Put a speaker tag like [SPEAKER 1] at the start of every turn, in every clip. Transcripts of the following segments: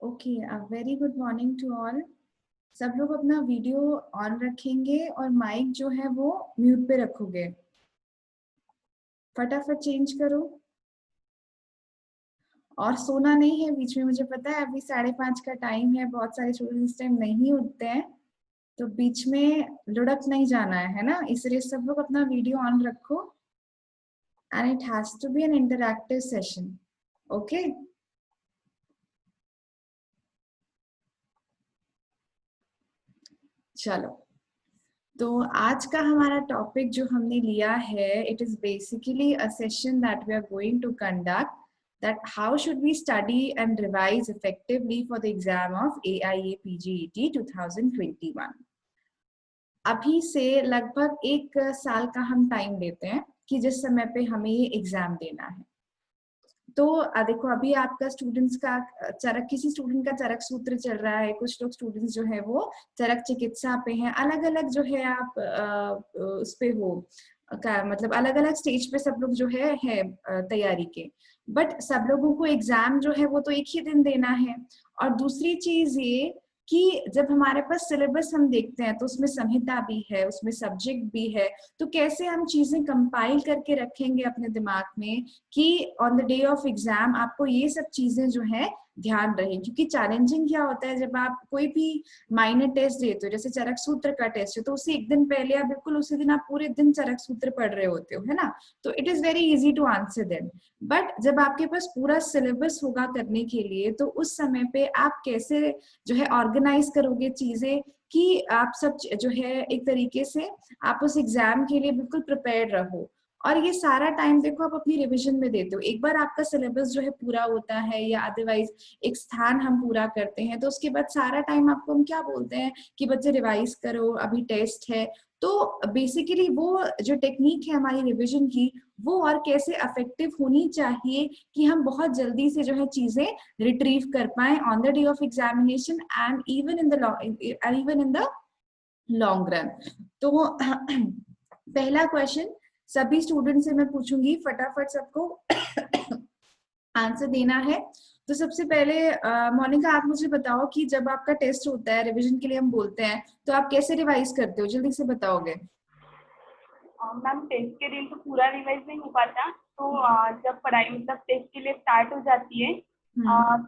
[SPEAKER 1] Okay, very good morning to all. सब लोग अपना वीडियो ऑन रखेंगे और माइक जो है वो म्यूट पे रखोगे। फटाफट चेंज करो और सोना नहीं है बीच में। मुझे पता है अभी 5:30 का टाइम है, बहुत सारे स्टूडेंट्स इस टाइम नहीं उठते हैं, तो बीच में लुढ़क नहीं जाना है ना, इसलिए सब लोग अपना वीडियो ऑन रखो and it has to be an interactive session. Okay, चलो। तो आज का हमारा टॉपिक जो हमने लिया है, it is basically a session that we are going to conduct, that how should we study and revise effectively for the exam of AIA PGET 2021। अभी से लगभग 1 साल का हम टाइम लेते हैं कि जिस समय पे हमें ये एग्जाम देना है। तो देखो, अभी आपका स्टूडेंट्स का चरक, किसी स्टूडेंट का चरक सूत्र चल रहा है, कुछ लोग स्टूडेंट्स जो है वो चरक चिकित्सा पे हैं, अलग अलग जो है आप उस पे हो का मतलब अलग अलग स्टेज पे सब लोग जो है तैयारी के। बट सब लोगों को एग्जाम जो है वो तो एक ही दिन देना है। और दूसरी चीज ये कि जब हमारे पास सिलेबस हम देखते हैं तो उसमें संहिता भी है, उसमें सब्जेक्ट भी है, तो कैसे हम चीजें कंपाइल करके रखेंगे अपने दिमाग में कि on the day of exam आपको ये सब चीजें जो है ध्यान रहे। क्योंकि चैलेंजिंग क्या होता है, जब आप कोई भी माइनर टेस्ट देते हो, जैसे चरक सूत्र का टेस्ट है, तो उससे एक दिन पहले आप बिल्कुल उसी दिन आप पूरे दिन चरक सूत्र पढ़ रहे होते हो, है ना, तो it is very easy to answer them. But जब आपके पास पूरा सिलेबस होगा करने के लिए, तो उस समय पे आप कैसे जो है ऑर्गेनाइज करोगे चीजें कि आप सब जो है एक तरीके से आप उस एग्जाम के लिए बिल्कुल प्रिपेयर्ड रहो। और ये सारा टाइम देखो आप अपनी रिवीजन में देते हो। एक बार आपका सिलेबस जो है पूरा होता है या अदरवाइज एक स्थान हम पूरा करते हैं, तो उसके बाद सारा टाइम आपको हम क्या बोलते हैं कि बच्चे रिवाइज करो, अभी टेस्ट है। तो बेसिकली वो जो टेक्निक है हमारी रिवीजन की, वो और कैसे इफेक्टिव होनी चाहिए कि हम बहुत जल्दी से जो है चीजें रिट्रीव कर पाए on the day of examination and even in the long run. तो पहला क्वेश्चन सभी स्टूडेंट से मैं पूछूंगी, फटाफट सबको आंसर देना है। तो सबसे पहले मोनिका, आप मुझे बताओ कि जब आपका टेस्ट होता है, रिवीजन के लिए हम बोलते हैं, तो आप कैसे रिवाइज करते हो, जल्दी से बताओगे।
[SPEAKER 2] मैम टेस्ट के दिन तो पूरा रिवाइज नहीं हो पाता, तो जब पढ़ाई मतलब टेस्ट के लिए स्टार्ट हो जाती है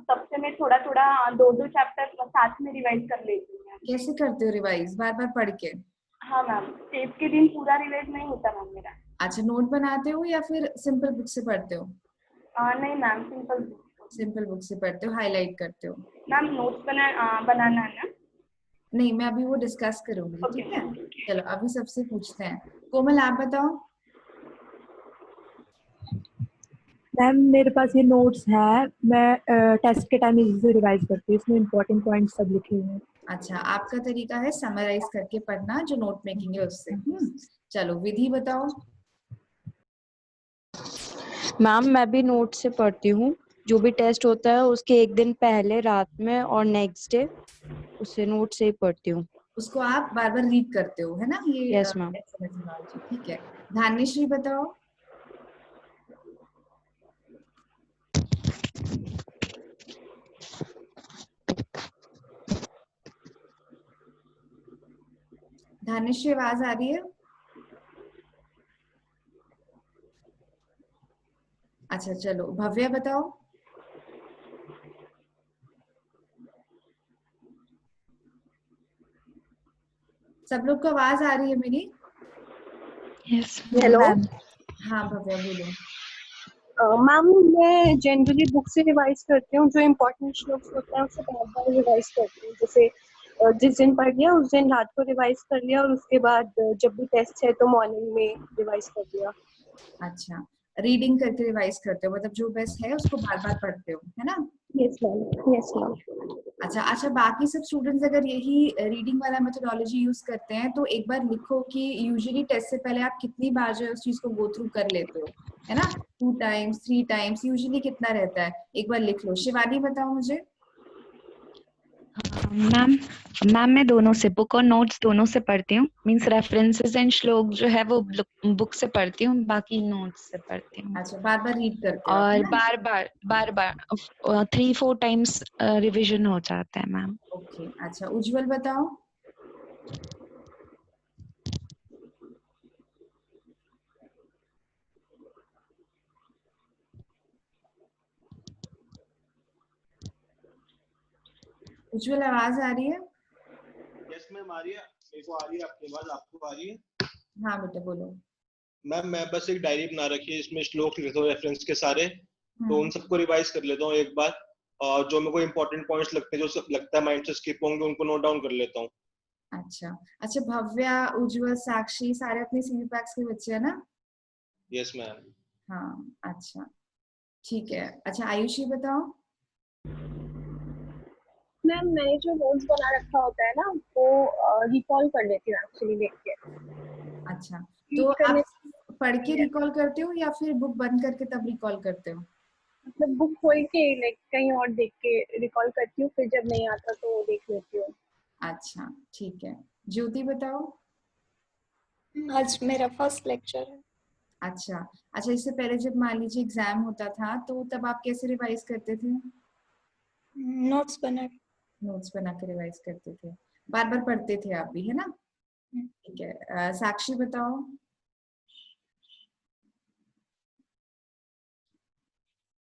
[SPEAKER 2] तब से मैं थोड़ा थोड़ा 2-2 चैप्टर साथ में रिवाइज कर लेती हूँ।
[SPEAKER 1] कैसे करते हो रिवाइज, बार बार पढ़ के?
[SPEAKER 2] हाँ मैम, टेस्ट के दिन पूरा रिवाइज नहीं होता मैम मेरा।
[SPEAKER 1] अच्छा, नोट बनाते हो या फिर सिंपल बुक से पढ़ते हो?
[SPEAKER 2] नहीं ma'am, simple book.
[SPEAKER 1] Simple book से पढ़ते हो, हाईलाइट करते हो?
[SPEAKER 2] मैम नोट्स बनाना है ना?
[SPEAKER 1] नहीं, मैं अभी वो डिस्कस करूंगी,
[SPEAKER 2] ओके।
[SPEAKER 1] ठीक है। चलो अभी सबसे पूछते हैं। कोमल आप बताओ।
[SPEAKER 3] मैम मेरे पास ये नोट्स है, मैं टेस्ट के टाइम इजी से रिवाइज करती हूँ, इसमें इम्पोर्टेंट पॉइंट्स सब लिखे हुए हैं।
[SPEAKER 1] अच्छा, आपका तरीका है समराइज करके पढ़ना, जो नोट मेकिंग है उससे। चलो विधि बताओ।
[SPEAKER 4] मैम मैं भी नोट से पढ़ती हूँ, जो भी टेस्ट होता है उसके एक दिन पहले रात में और नेक्स्ट डे उसे नोट से ही पढ़ती हूँ।
[SPEAKER 1] उसको आप बार बार रीड करते हो, है ना, ये
[SPEAKER 4] यस मैम।
[SPEAKER 1] ठीक है। धान्यश्री बताओ। धान्यश्री आवाज आ रही है? अच्छा चलो, भव्या बताओ। सब लोग को आवाज आ रही है मेरी?
[SPEAKER 4] यस।
[SPEAKER 3] हेलो।
[SPEAKER 1] हाँ भव्या बोलो।
[SPEAKER 3] मैम मैं जनरली बुक से रिवाइज करती हूँ, जो इम्पोर्टेंट श्लोक्स होते हैं उसे बार बार रिवाइज करती हूँ। जैसे जिस दिन पढ़ लिया उस दिन रात को रिवाइज कर लिया, और उसके बाद जब भी टेस्ट है तो मॉर्निंग में रिवाइज कर लिया।
[SPEAKER 1] अच्छा, रीडिंग करके रिवाइज करते हो, मतलब जो बेस्ट है उसको बार बार पढ़ते हो, है ना?
[SPEAKER 3] Yes ma'am, yes ma'am.
[SPEAKER 1] अच्छा, बाकी सब स्टूडेंट्स अगर यही रीडिंग वाला मेथोडोलॉजी यूज करते हैं, तो एक बार लिखो कि यूजुअली टेस्ट से पहले आप कितनी बार जो है उस चीज को गो थ्रू कर लेते हो, है ना? 2 टाइम्स 3 टाइम्स यूजुअली कितना रहता है, एक बार लिख लो। शिवानी बताओ मुझे।
[SPEAKER 5] मैम मैम मैं दोनों से, बुक और नोट्स दोनों से पढ़ती हूँ। मींस रेफरेंसेस एंड श्लोक जो है वो बुक से पढ़ती हूँ, बाकी नोट्स से पढ़ती हूँ।
[SPEAKER 1] अच्छा, बार बार रीड करते हो आप,
[SPEAKER 5] और
[SPEAKER 1] है ना?
[SPEAKER 5] बार बार 3-4 टाइम्स रिवीजन हो जाता है मैम।
[SPEAKER 1] ओके, अच्छा उज्जवल बताओ। उज्जवल आवाज आ रही है?
[SPEAKER 6] यस मैम आ रही है, मेरे को आ रही है आपकी आवाज, आपको आ रही है?
[SPEAKER 1] हाँ बेटा बोलो।
[SPEAKER 6] मैम मैं बस एक डायरी बना रखी है, इसमें श्लोक लिख लेता हूँ रेफरेंस के सारे, तो उन
[SPEAKER 1] हम्म,
[SPEAKER 6] सबको रिवाइज कर लेता हूँ एक बार। और जो मेरे को इंपॉर्टेंट पॉइंट्स लगते हैं, जो सब लगता है माइंड से स्किप होंगे, उनको नोट डाउन कर लेता हूँ।
[SPEAKER 1] अच्छा अच्छा, भव्या, उज्जवल, साक्षी सारे अपने सीवी पैक्स के बच्चे हैं ना?
[SPEAKER 6] Yes ma'am.
[SPEAKER 1] हाँ अच्छा, ठीक है। अच्छा आयुषी बताओ।
[SPEAKER 3] मैम मैंने जो नोट्स बना रखा होता है ना वो रिकॉल कर लेती हूँ एक्चुअली देख के।
[SPEAKER 1] अच्छा, तो
[SPEAKER 3] रीड करने
[SPEAKER 1] आप पढ़ के
[SPEAKER 3] से
[SPEAKER 1] रिकॉल करते हो या फिर बुक बंद करके तब रिकॉल करते हो?
[SPEAKER 3] मतलब बुक खोल के लाइक कहीं और देख के रिकॉल करती हूँ, फिर जब नहीं आता तो देख लेती हूँ।
[SPEAKER 1] अच्छा ठीक है। ज्योति बताओ।
[SPEAKER 7] आज मेरा फर्स्ट लेक्चर है।
[SPEAKER 1] अच्छा अच्छा, इससे पहले जब मान लीजिए एग्जाम होता था तो तब आप कैसे रिवाइज करते थे?
[SPEAKER 7] नोट्स बना के।
[SPEAKER 1] नोट्स बना के रिवाइज करते थे, बार बार पढ़ते थे आप भी, है ना? ठीक है। साक्षी बताओ।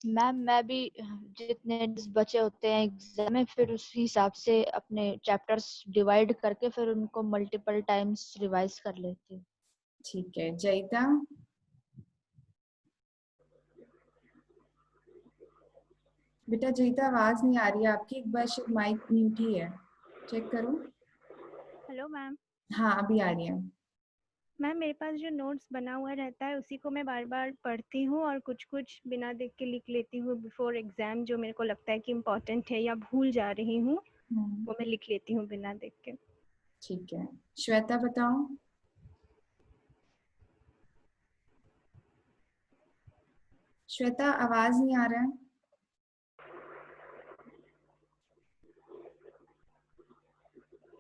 [SPEAKER 8] मैम मैं भी जितने days बचे होते हैं एग्जाम में, फिर उस हिसाब से अपने चैप्टर्स डिवाइड करके फिर उनको मल्टीपल टाइम्स रिवाइज कर लेती हूँ।
[SPEAKER 1] ठीक है। जयिता। बेटा जयिता आवाज नहीं आ रही है आपकी, एक बार शायद माइक म्यूट ही है, चेक करो।
[SPEAKER 9] Hello ma'am.
[SPEAKER 1] हाँ अभी आ रही है।
[SPEAKER 9] मैम मेरे पास जो नोट्स बना हुआ रहता है उसी को मैं बार बार पढ़ती हूँ और कुछ कुछ बिना देख के लिख लेती हूँ बिफोर एग्जाम, जो मेरे को लगता है कि इम्पोर्टेंट है या भूल जा रही हूँ वो मैं लिख लेती हूँ बिना देख के।
[SPEAKER 1] ठीक है। श्वेता बताओ। श्वेता आवाज नहीं आ रहा है।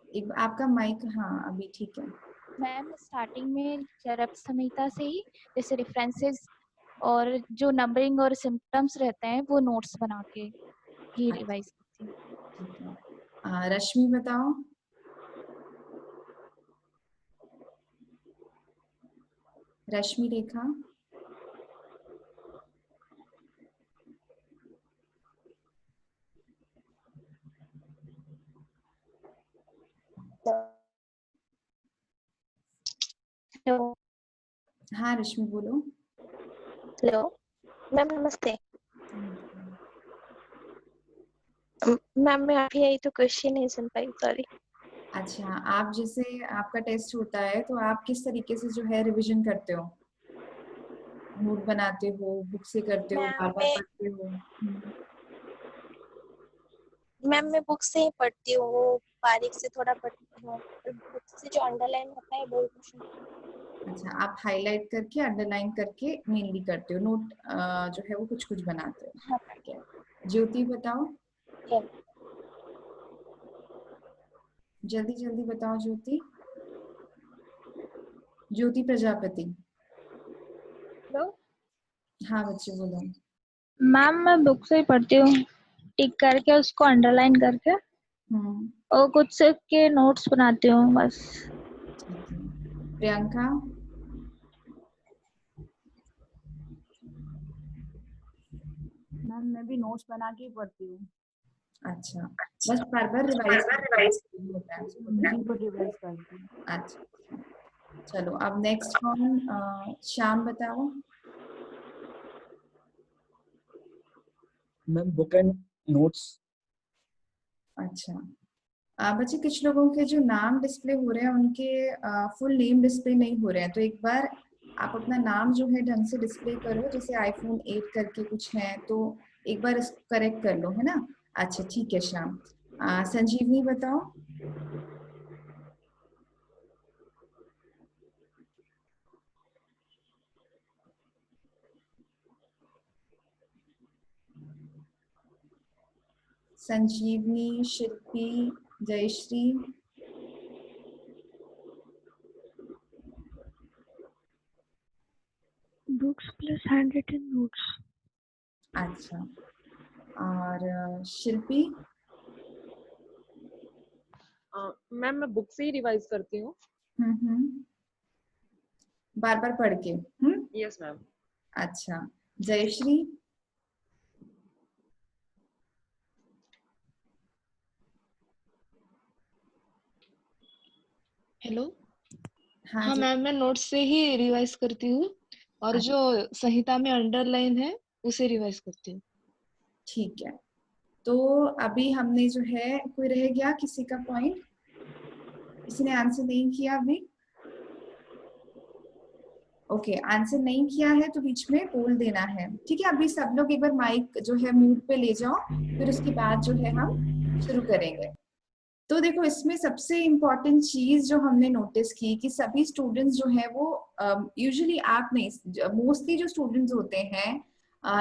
[SPEAKER 1] एक आपका माइक, हाँ अभी ठीक है।
[SPEAKER 10] मैम स्टार्टिंग में चरक संहिता से ही जैसे रेफरेंसेस और जो नंबरिंग और सिम्टम्स रहते हैं वो नोट्स बना के ही रिवाइज करती हूँ।
[SPEAKER 1] ठीक है। रश्मि बताओ। रश्मि रेखा।
[SPEAKER 11] हेलो।
[SPEAKER 1] हाँ रश्मि बोलो।
[SPEAKER 11] हेलो मैम नमस्ते। मैम मैं अभी आई तो क्वेश्चन नहीं सुन पाई, सॉरी।
[SPEAKER 1] अच्छा, आप जैसे आपका टेस्ट होता है तो आप किस तरीके से जो है रिवीजन करते हो? नोट बनाते हो, बुक से करते हो, बार बार पढ़ते हो?
[SPEAKER 11] मैम मैं बुक से ही पढ़ती हूँ, वो बारीक से थोड़ा पढ़ती हूँ, बुक से जो अंडरलाइन होता है वो कुछ नहीं।
[SPEAKER 1] अच्छा, आप हाईलाइट करके अंडरलाइन करके मेनली करते हो, नोट जो है वो कुछ कुछ बनाते हो।
[SPEAKER 11] हाँ।
[SPEAKER 1] ठीक है। ज्योति बताओ। जल्दी जल्दी बताओ ज्योति। ज्योति प्रजापति।
[SPEAKER 9] हेलो
[SPEAKER 1] हाँ बच्चे बोलो।
[SPEAKER 9] मैम मैं बुक से ही पढ़ती हूँ, टिक करके उसको अंडरलाइन करके और कुछ से के नोट्स बनाती हूँ बस।
[SPEAKER 1] ठीक है। प्रियंका।
[SPEAKER 12] मैम मैं भी नोट्स बना के ही पढ़ती हूँ।
[SPEAKER 1] अच्छा, बस बार बार रिवाइज होता है।
[SPEAKER 12] रिवाइज करती हूँ।
[SPEAKER 1] अच्छा चलो, अब नेक्स्ट कौन? श्याम बताओ।
[SPEAKER 13] Ma'am book and notes.
[SPEAKER 1] अच्छा बच्चे, कुछ लोगों के जो नाम डिस्प्ले हो रहे हैं उनके फुल नेम डिस्प्ले नहीं हो रहे हैं, तो एक बार आप अपना नाम जो है ढंग से डिस्प्ले करो, जैसे iPhone 8 करके कुछ है तो एक बार इसको करेक्ट कर लो, है ना? अच्छा ठीक है श्याम। संजीवनी बताओ। Sanjeevani, Shilpi, Jayashree,
[SPEAKER 9] books plus hand written notes.
[SPEAKER 1] अच्छा, और शिल्पी?
[SPEAKER 13] मैम मैं बुक से ही रिवाइज करती हूँ।
[SPEAKER 1] बार बार पढ़ के।
[SPEAKER 13] Yes ma'am.
[SPEAKER 1] अच्छा, जयश्री?
[SPEAKER 14] हेलो।
[SPEAKER 1] हाँ
[SPEAKER 14] हाँ
[SPEAKER 1] जी।
[SPEAKER 14] मैम, मैं नोट्स से ही रिवाइज करती हूँ और जो संहिता में अंडरलाइन है उसे रिवाइज करती हूँ।
[SPEAKER 1] ठीक है, तो अभी हमने जो है, कोई रह गया किसी का पॉइंट? किसी ने आंसर नहीं किया अभी? ओके, आंसर नहीं किया है तो बीच में बोल देना है, ठीक है? अभी सब लोग एक बार माइक जो है म्यूट पे ले जाओ, फिर उसके बाद जो है हम शुरू करेंगे। तो देखो, इसमें सबसे इम्पोर्टेंट चीज जो हमने नोटिस की कि सभी स्टूडेंट्स जो है वो यूजुअली आप नहीं, मोस्टली जो स्टूडेंट्स होते हैं,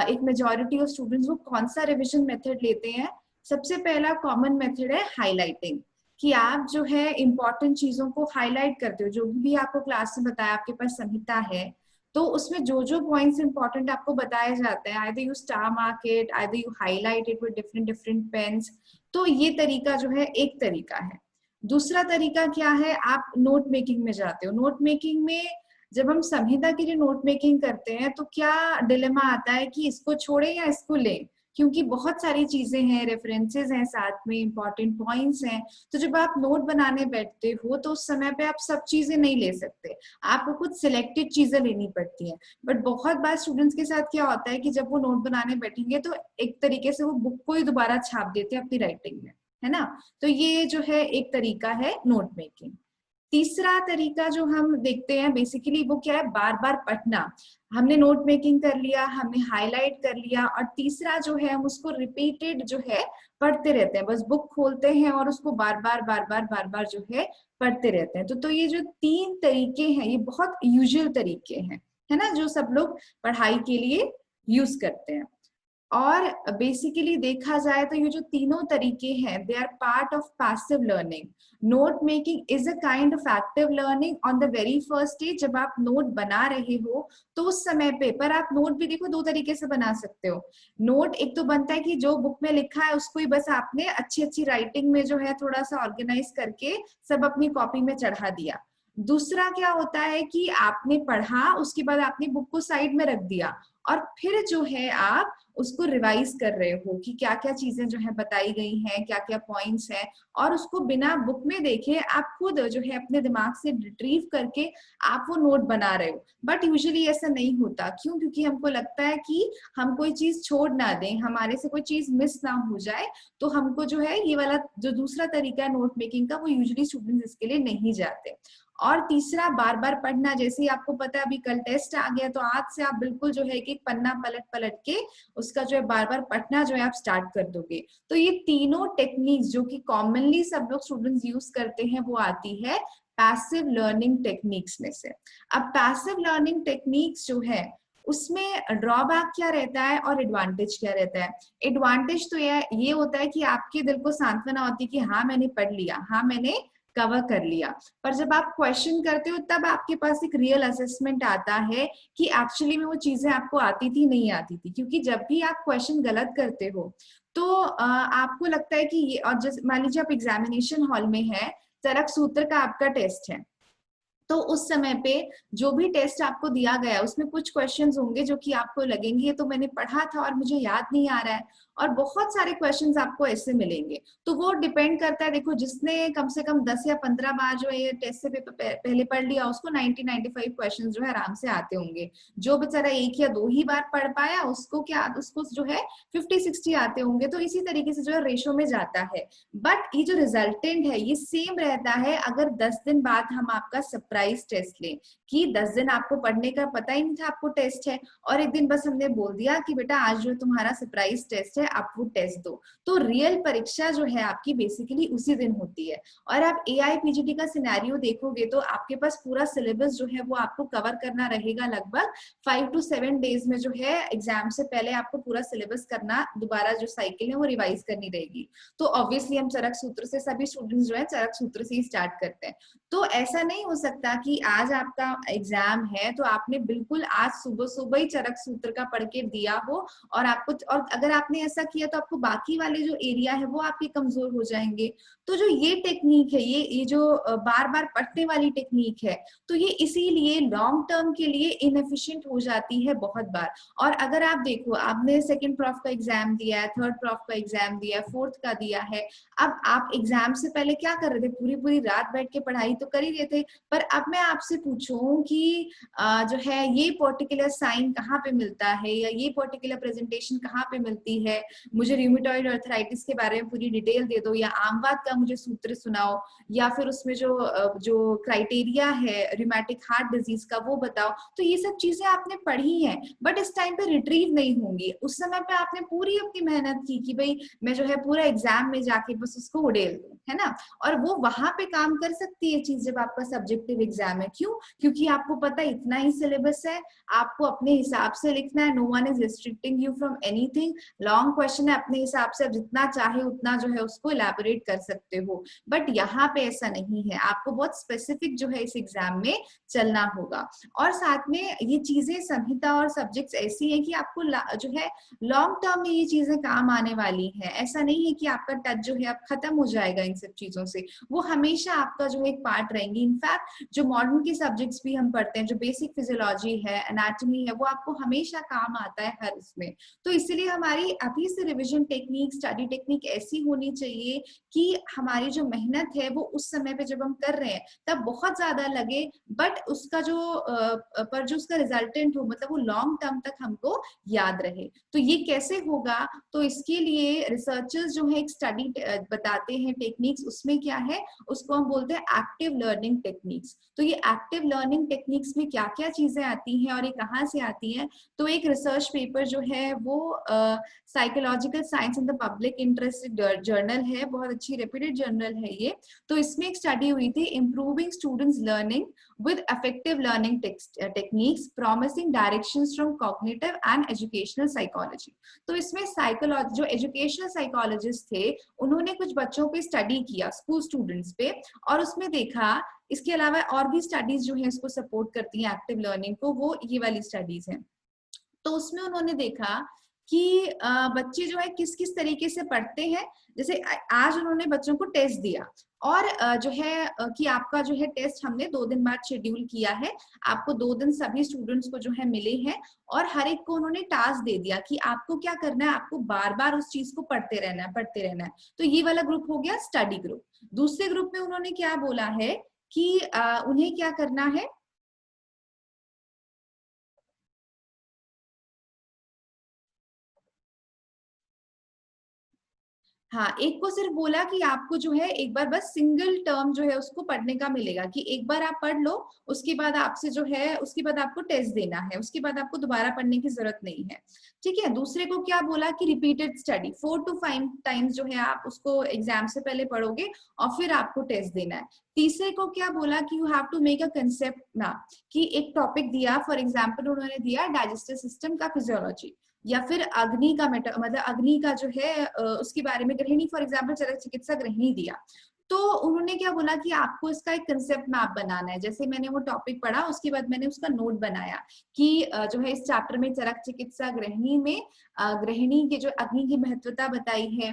[SPEAKER 1] एक मेजॉरिटी ऑफ स्टूडेंट्स वो कौन सा रिविजन मेथड लेते हैं? सबसे पहला कॉमन मेथड है हाईलाइटिंग, कि आप जो है इम्पोर्टेंट चीजों को हाईलाइट करते हो। जो भी आपको क्लास में बताया, आपके पास संहिता है तो उसमें जो जो पॉइंट्स इंपॉर्टेंट आपको बताए जाते हैं, either you star mark it, either you highlight it with different different pens. तो ये तरीका जो है एक तरीका है। दूसरा तरीका क्या है? आप नोट मेकिंग में जाते हो। नोट मेकिंग में जब हम संहिता के लिए नोट मेकिंग करते हैं तो क्या डिलेमा आता है कि इसको छोड़े या इसको लें, क्योंकि बहुत सारी चीजें हैं, रेफरेंसेस हैं, साथ में इंपॉर्टेंट पॉइंट्स हैं। तो जब आप नोट बनाने बैठते हो तो उस समय पे आप सब चीजें नहीं ले सकते, आपको कुछ सिलेक्टेड चीजें लेनी पड़ती हैं। बट बहुत बार स्टूडेंट्स के साथ क्या होता है कि जब वो नोट बनाने बैठेंगे तो एक तरीके से वो बुक को ही दोबारा छाप देते हैं अपनी राइटिंग में, है ना? तो ये जो है एक तरीका है नोट मेकिंग। तीसरा तरीका जो हम देखते हैं बेसिकली वो क्या है? बार बार पढ़ना। हमने नोट मेकिंग कर लिया, हमने हाईलाइट कर लिया, और तीसरा जो है हम उसको रिपीटेड जो है पढ़ते रहते हैं। बस बुक खोलते हैं और उसको बार बार जो है पढ़ते रहते हैं। तो ये जो 3 तरीके हैं ये बहुत यूजुअल तरीके हैं, है ना, जो सब लोग पढ़ाई के लिए यूज करते हैं। और बेसिकली देखा जाए तो ये जो तीनों तरीके हैं, they are part of passive learning. Note making is a kind of active learning on the very first stage. जब आप नोट बना रहे हो तो उस समय पे, पर आप नोट भी देखो 2 तरीके से बना सकते हो। नोट एक तो बनता है कि जो बुक में लिखा है उसको ही बस आपने अच्छी अच्छी राइटिंग में जो है थोड़ा सा ऑर्गेनाइज करके सब अपनी कॉपी में चढ़ा दिया। दूसरा क्या होता है कि आपने पढ़ा, उसके बाद आपने बुक को साइड में रख दिया और फिर जो है आप उसको रिवाइज कर रहे हो कि क्या क्या चीजें जो है बताई गई हैं, क्या क्या पॉइंट्स हैं, और उसको बिना बुक में देखे आप खुद जो है अपने दिमाग से रिट्रीव करके आप वो नोट बना रहे हो। बट यूजुअली ऐसा नहीं होता। क्यों? क्योंकि हमको लगता है कि हम कोई चीज छोड़ ना दें, हमारे से कोई चीज मिस ना हो जाए, तो हमको जो है ये वाला जो दूसरा तरीका है नोट मेकिंग का, वो यूजुअली स्टूडेंट्स इसके लिए नहीं जाते। और तीसरा बार बार पढ़ना। जैसे ही आपको पता है अभी कल टेस्ट आ गया, तो आज से आप बिल्कुल जो है एक पन्ना पलट पलट के उसका जो है बार बार पढ़ना जो है आप स्टार्ट कर दोगे। तो ये तीनों टेक्निक्स जो कि कॉमनली सब लोग स्टूडेंट्स यूज करते हैं वो आती है पैसिव लर्निंग टेक्निक्स में से। अब पैसिव लर्निंग टेक्निक्स जो है उसमें ड्रॉबैक क्या रहता है और एडवांटेज क्या रहता है? एडवांटेज तो ये होता है कि आपके दिल को सांत्वना होती है कि हाँ मैंने पढ़ लिया, हाँ मैंने कवर कर लिया। पर जब आप क्वेश्चन करते हो तब आपके पास एक रियल असेसमेंट आता है कि एक्चुअली में वो चीजें आपको आती थी नहीं आती थी। क्योंकि जब भी आप क्वेश्चन गलत करते हो तो आपको लगता है कि ये, और जैसे मान लीजिए आप एग्जामिनेशन हॉल में है, तरक सूत्र का आपका टेस्ट है, तो उस समय पे जो भी टेस्ट आपको दिया गया उसमें कुछ क्वेश्चंस होंगे जो कि आपको लगेंगे ये तो मैंने पढ़ा था और मुझे याद नहीं आ रहा है, और बहुत सारे क्वेश्चंस आपको ऐसे मिलेंगे। तो वो डिपेंड करता है, देखो जिसने कम से कम 10 या 15 बार जो है ये टेस्ट से पहले पढ़ लिया उसको 90-95 क्वेश्चंस जो है आराम से आते होंगे। जो बेचारा 1 या 2 ही बार पढ़ पाया उसको जो है 50-60 आते होंगे। तो इसी तरीके से जो है रेशो में जाता है। बट ये जो रिजल्टेंट है ये सेम रहता है अगर 10 दिन बाद हम आपका सरप्राइज टेस्ट लें, कि 10 दिन आपको पढ़ने का पता ही नहीं था आपको टेस्ट है, और एक दिन बस हमने बोल दिया कि बेटा आज जो तुम्हारा सरप्राइज टेस्ट है, आप वो टेस्ट दो। तो रियल परीक्षा जो है आपकी बेसिकली उसी दिन होती है। और आप AIPGT का सिनेरियो देखोगे तो आपके पास पूरा सिलेबस जो है वो आपको कवर करना रहेगा लगभग 5 to 7 डेज में जो है एग्जाम से पहले आपको पूरा सिलेबस करना, दोबारा जो साइकिल है वो रिवाइज करनी रहेगी। तो ऑब्वियसली हम चरक सूत्र से, सभी स्टूडेंट्स जो है चरक सूत्र से ही स्टार्ट करते हैं। तो ऐसा नहीं हो सकता कि आज आपका एग्जाम है तो आपने बिल्कुल आज सुबह सुबह ही चरक सूत्र का पढ़ के दिया हो और आपको, और अगर आपने ऐसा किया तो आपको बाकी वाले जो एरिया है वो आपके कमजोर हो जाएंगे। तो जो ये टेक्निक है, ये जो बार बार पढ़ने वाली टेक्निक है, तो ये इसीलिए लॉन्ग टर्म के लिए इनएफिशिएंट हो जाती है बहुत बार। और अगर आप देखो, आपने सेकंड प्रॉफ का एग्जाम दिया है, थर्ड प्रॉफ का एग्जाम दिया है, फोर्थ का दिया है, अब आप एग्जाम से पहले क्या कर रहे थे? पूरी पूरी रात बैठ के पढ़ाई तो कर ही रहे थे। पर अब मैं आपसे पूछूं कि जो है ये पर्टिकुलर साइन कहाँ पे मिलता है या ये पर्टिकुलर प्रेजेंटेशन कहाँ पे मिलती है, मुझे रूमेटॉइड आर्थराइटिस के बारे में पूरी डिटेल दे दो, या आमवात का मुझे सूत्र सुनाओ, या फिर उसमें जो क्राइटेरिया है रूमेटिक हार्ट डिजीज का वो बताओ। तो ये सब चीजें आपने पढ़ी हैं, बट इस टाइम पे रिट्रीव नहीं होंगी। उस समय पे आपने पूरी अपनी मेहनत की कि भाई मैं जो है पूरा एग्जाम में जाके बस उसको उड़ेल दूं, है ना। और वो वहां पे काम कर सकती है चीज जब आपका सब्जेक्टिव एग्जाम है। क्यों? क्योंकि आपको पता है इतना ही सिलेबस है, आपको अपने हिसाब से लिखना है, no one is restricting you from anything. Long question है, अपने हिसाब से आप जितना चाहे उतना जो है उसको इलैबोरेट कर सकते हो। बट यहाँ पे ऐसा नहीं है, आपको बहुत स्पेसिफिक जो है इस एग्जाम में चलना होगा। और साथ में ये चीजें, संहिता और सब्जेक्ट्स ऐसी है कि आपको जो है लॉन्ग टर्म में ये चीजें काम आने वाली है। ऐसा नहीं है कि आपका टच जो है अब खत्म हो जाएगा इन सब चीजों से, वो हमेशा आपका जो एक पार्ट रहेंगी। इनफैक्ट जो मॉडर्न के सब्जेक्ट्स भी हम पढ़ते हैं, जो बेसिक फिजियोलॉजी है, एनाटॉमी है, वो आपको हमेशा काम आता है हर इसमें। तो इसलिए हमारी अभी से रिविजन टेक्निक, स्टडी टेक्निक ऐसी होनी चाहिए कि हमारी जो मेहनत है वो उस समय पे जब हम कर रहे हैं तब बहुत ज्यादा लगे, बट उसका जो पर जो उसका रिजल्टेंट हो, मतलब वो लॉन्ग टर्म तक हमको याद रहे। तो ये कैसे होगा? तो इसके लिए रिसर्चर्स जो है एक स्टडी बताते हैं टेक्निक्स, उसमें क्या है, उसको हम बोलते हैं एक्टिव लर्निंग टेक्निक्स। तो ये एक्टिव लर्निंग टेक्निक्स में क्या क्या चीजें आती हैं और ये कहाँ से आती हैं? तो एक रिसर्च पेपर जो है वो psychological science in the public interest journal है, बहुत अच्छी रेप्यूटेड जर्नल है ये। तो इसमें एक स्टडी हुई थी, improving students learning with effective learning techniques promising directions from cognitive and educational psychology। तो इसमें साइकोलॉजी, जो एजुकेशनल साइकोलॉजिस्ट थे, उन्होंने कुछ बच्चों पे स्टडी किया, स्कूल स्टूडेंट्स पे, और उसमें देखा, इसके अलावा और भी स्टडीज जो है इसको सपोर्ट करती हैं एक्टिव लर्निंग को, वो ये वाली स्टडीज हैं। तो उसमें उन्होंने देखा कि बच्चे जो है किस किस तरीके से पढ़ते हैं। जैसे आज उन्होंने बच्चों को टेस्ट दिया और जो है कि आपका जो है टेस्ट हमने 2 दिन बाद शेड्यूल किया है, आपको 2 दिन सभी स्टूडेंट्स को जो है मिले हैं और हर एक को उन्होंने टास्क दे दिया कि आपको क्या करना है, आपको बार बार उस चीज को पढ़ते रहना है, पढ़ते रहना है। तो ये वाला ग्रुप हो गया स्टडी ग्रुप। दूसरे ग्रुप में उन्होंने क्या बोला है कि उन्हें क्या करना है, हाँ, एक को सिर्फ बोला कि आपको जो है एक बार बस सिंगल टर्म जो है उसको पढ़ने का मिलेगा, कि एक बार आप पढ़ लो, उसके बाद आपसे जो है, उसके बाद आपको टेस्ट देना है, उसके बाद आपको दोबारा पढ़ने की जरूरत नहीं है। ठीक है। दूसरे को क्या बोला कि रिपीटेड स्टडी 4 to 5 टाइम्स जो है आप उसको एग्जाम से पहले पढ़ोगे और फिर आपको टेस्ट देना है। तीसरे को क्या बोला कि you have to make a concept map, कि एक टॉपिक दिया, फॉर एग्जाम्पल उन्होंने दिया डाइजेस्टिव सिस्टम का फिजियोलॉजी, या फिर अग्नि का मतलब अग्नि का जो है उसके बारे में, गृहिणी फॉर एग्जाम्पल चरक चिकित्सा गृहिणी दिया। तो उन्होंने क्या बोला कि आपको इसका एक कंसेप्ट मैप बनाना है। जैसे मैंने वो टॉपिक पढ़ा, उसके बाद मैंने उसका नोट बनाया कि जो है इस चैप्टर में चरक चिकित्सा गृहिणी में गृहिणी के जो अग्नि की महत्वता बताई है,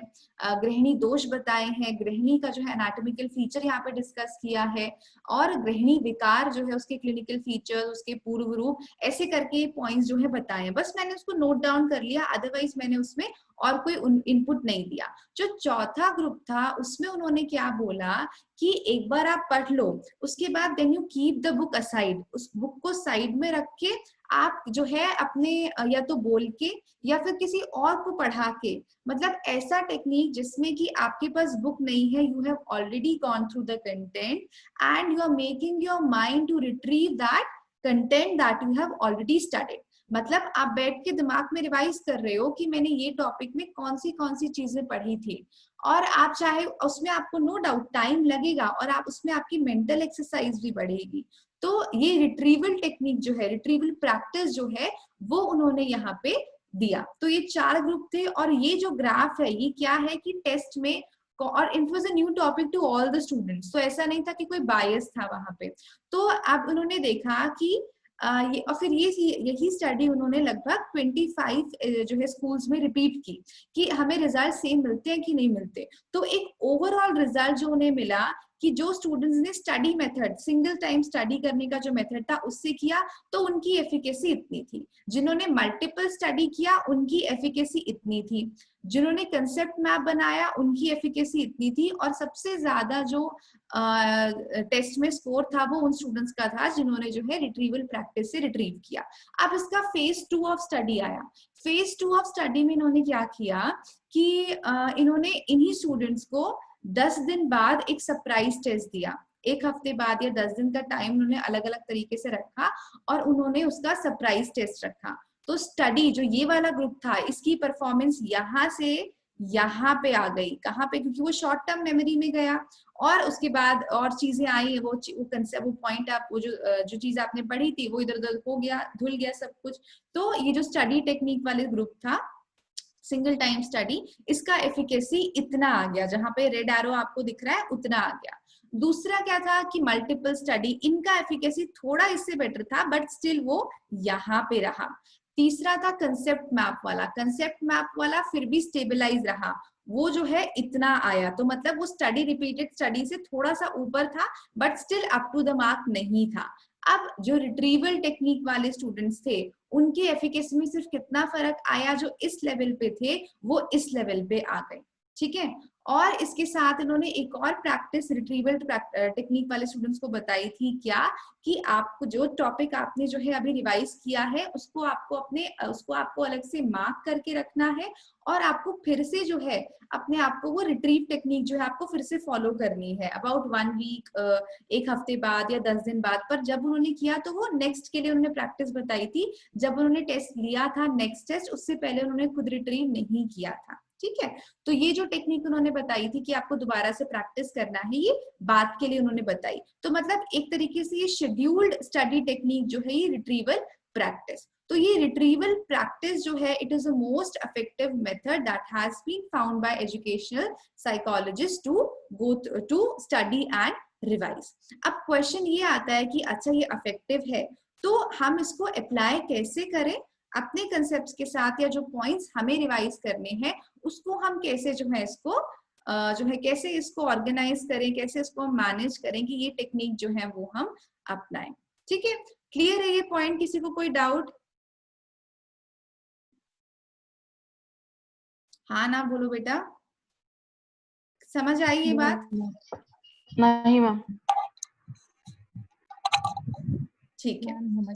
[SPEAKER 1] गृहिणी दोष बताए हैं, गृहिणी का जो है एनाटॉमिकल फीचर यहाँ पे डिस्कस किया है, और गृहिणी विकार जो है उसके क्लिनिकल फीचर्स, उसके पूर्व रूप, ऐसे करके पॉइंट्स जो है बताए हैं। बस मैंने उसको नोट डाउन कर लिया, अदरवाइज मैंने उसमें और कोई इनपुट नहीं दिया। जो चौथा ग्रुप था उसमें उन्होंने क्या बोला कि एक बार आप पढ़ लो, उसके बाद then you keep the book aside, उस बुक को साइड में रख के आप जो है अपने या तो बोल के या फिर किसी और को पढ़ा के, मतलब ऐसा टेक्निक जिसमें कि आपके पास बुक नहीं है, you have already gone through the content and you are making your mind to retrieve that content that you have already studied. मतलब आप बैठ के दिमाग में रिवाइज कर रहे हो कि मैंने ये टॉपिक में कौन सी चीजें पढ़ी थी, और आप चाहे उसमें आपको नो डाउट टाइम लगेगा और आप उसमें आपकी मेंटल एक्सरसाइज भी बढ़ेगी। तो ये रिट्रीवल टेक्निक जो है, रिट्रीवल प्रैक्टिस जो है, वो उन्होंने यहाँ पे दिया। तो ये 4 ग्रुप थे, और ये जो ग्राफ है ये क्या है कि टेस्ट में, और it was a new topic to all the students, तो ऐसा नहीं था कि कोई बायस था वहां पे। तो अब उन्होंने देखा कि ये, और फिर यही स्टडी उन्होंने लगभग 25 जो है स्कूल्स में रिपीट की कि हमें रिजल्ट सेम मिलते हैं कि नहीं मिलते। तो एक ओवरऑल रिजल्ट जो उन्हें मिला कि जो स्टूडेंट्स ने study method, single time study करने का जो मेथड था उससे किया, तो उनकी एफिकेसी इतनी थी। जिन्होंने मल्टीपल स्टडी किया उनकी एफिकेसी इतनी थी। जिन्होंने कंसेप्ट मैप बनाया उनकी एफिकेसी इतनी थी। और सबसे ज्यादा जो टेस्ट में स्कोर था वो उन स्टूडेंट्स का था जिन्होंने जो है रिट्रीवल प्रैक्टिस से रिट्रीव किया। अब इसका फेज 2 ऑफ स्टडी आया। फेज 2 ऑफ स्टडी में इन्होंने क्या किया कि इन्होंने इन्हीं स्टूडेंट्स को 10 दिन बाद एक सरप्राइज टेस्ट दिया। 1 हफ्ते बाद या 10 दिन का टाइम उन्होंने अलग अलग तरीके से रखा और उन्होंने उसका सरप्राइज टेस्ट रखा। तो स्टडी जो ये वाला ग्रुप था, इसकी परफॉर्मेंस यहाँ से यहाँ पे आ गई। कहाँ पे? क्योंकि वो शॉर्ट टर्म मेमोरी में गया और उसके बाद और चीजें आई, वो कंसेप्ट, वो पॉइंट, आप वो जो चीज आपने पढ़ी थी वो इधर उधर हो गया, धुल गया सब कुछ। तो ये जो स्टडी टेक्निक वाले ग्रुप था, सिंगल टाइम स्टडी, इसका एफिकेसी इतना आ गया, जहां पे रेड एरो आपको दिख रहा है उतना आ गया। दूसरा क्या था कि मल्टीपल स्टडी, इनका एफिकेसी थोड़ा इससे बेटर था बट स्टिल वो यहाँ पे रहा। तीसरा था कंसेप्ट मैप वाला। कंसेप्ट मैप वाला फिर भी स्टेबलाइज रहा, वो जो है इतना आया। तो मतलब वो स्टडी रिपीटेड स्टडी से थोड़ा सा ऊपर था but still up to the mark नहीं था। अब जो रिट्रीवल टेक्निक वाले स्टूडेंट्स थे उनकी एफिकेसी में सिर्फ कितना फर्क आया, जो इस लेवल पे थे वो इस लेवल पे आ गए। ठीक है। और इसके साथ इन्होंने एक और प्रैक्टिस रिट्रीवल टेक्निक वाले स्टूडेंट्स को बताई थी, क्या कि आपको जो टॉपिक आपने जो है अभी रिवाइज किया है उसको आपको अलग से मार्क करके रखना है और आपको फिर से जो है अपने आप को वो रिट्रीव टेक्निक जो है आपको फिर से फॉलो करनी है अबाउट 1 वीक, 1 हफ्ते बाद या 10 दिन बाद। पर जब उन्होंने किया तो वो नेक्स्ट के लिए उन्होंने प्रैक्टिस बताई थी। जब उन्होंने टेस्ट लिया था नेक्स्ट टेस्ट, उससे पहले उन्होंने खुद रिट्रीव नहीं किया था। ठीक है। तो ये जो टेक्निक उन्होंने बताई थी कि आपको दोबारा से प्रैक्टिस करना है, ये बात के लिए उन्होंने बताई। तो मतलब एक तरीके से ये शेड्यूल्ड स्टडी टेक्निक जो है ये रिट्रीवल प्रैक्टिस। तो ये रिट्रीवल प्रैक्टिस जो है it is a most effective method that has been found by educational psychologist to go to study and revise. अब क्वेश्चन ये आता है कि अच्छा ये इफेक्टिव है तो हम इसको अप्लाई कैसे करें अपने कंसेप्ट्स के साथ, या जो पॉइंट्स हमें रिवाइज करने हैं उसको हम कैसे जो है इसको कैसे इसको ऑर्गेनाइज करें, कैसे इसको मैनेज करें कि ये टेक्निक जो है वो हम अपनाएं। ठीक है। क्लियर है ये पॉइंट? किसी को कोई डाउट? हाँ ना बोलो बेटा, समझ आई ये बात?
[SPEAKER 14] नहीं मैम।
[SPEAKER 1] ठीक है।